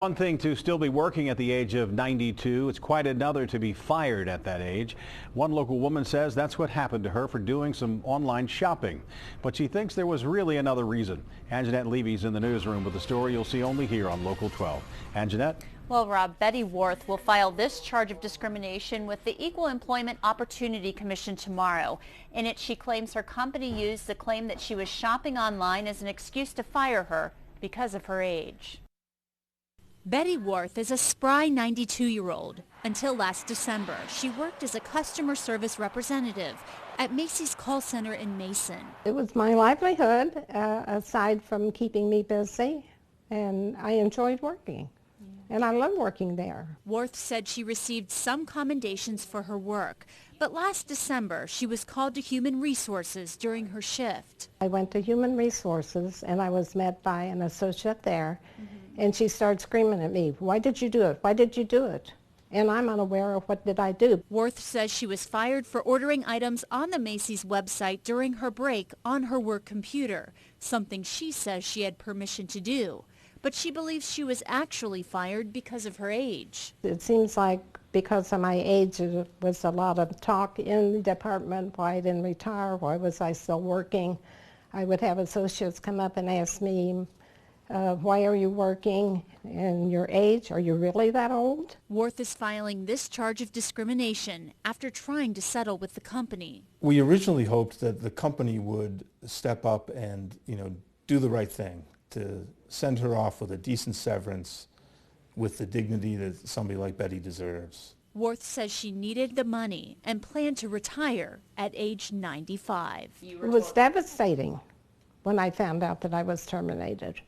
One thing to still be working at the age of 92. It's quite another to be fired at that age. One local woman says that's what happened to her for doing some online shopping. But she thinks there was really another reason. Anjanette Levy's in the newsroom with the story you'll see only here on Local 12. Anjanette? Well, Rob, Betty Worth will file this charge of discrimination with the Equal Employment Opportunity Commission tomorrow. In it, she claims her company used the claim that she was shopping online as an excuse to fire her because of her age. Betty Worth is a spry 92-year-old. Until last December, she worked as a customer service representative at Macy's call center in Mason. It was my livelihood, aside from keeping me busy, and I enjoyed working. And I love working there. Worth said she received some commendations for her work, but last December she was called to Human Resources during her shift. I went to Human Resources and I was met by an associate there, and she started screaming at me, "Why did you do it? Why did you do it?" And I'm unaware of what did I do. Worth says she was fired for ordering items on the Macy's website during her break on her work computer, something she says she had permission to do. But she believes she was actually fired because of her age. It seems like because of my age, there was a lot of talk in the department. Why I didn't retire? Why was I still working? I would have associates come up and ask me, why are you working? And your age? Are you really that old? Worth is filing this charge of discrimination after trying to settle with the company. We originally hoped that the company would step up and, do the right thing, to send her off with a decent severance with the dignity that somebody like Betty deserves. Worth says she needed the money and planned to retire at age 95. It was devastating when I found out that I was terminated.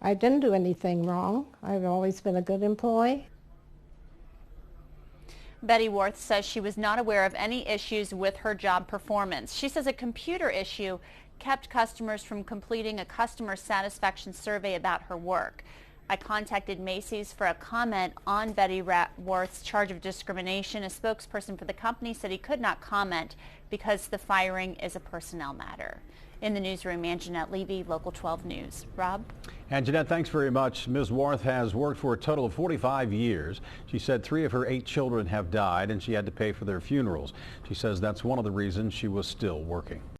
I didn't do anything wrong. I've always been a good employee. Betty Worth says she was not aware of any issues with her job performance. She says a computer issue kept customers from completing a customer satisfaction survey about her work. I contacted Macy's for a comment on Betty Worth's charge of discrimination. A spokesperson for the company said he could not comment because the firing is a personnel matter. In the newsroom, Anjanette Levy, Local 12 News. Rob? Anjanette, thanks very much. Ms. Worth has worked for a total of 45 years. She said 3 of her 8 children have died and she had to pay for their funerals. She says that's one of the reasons she was still working.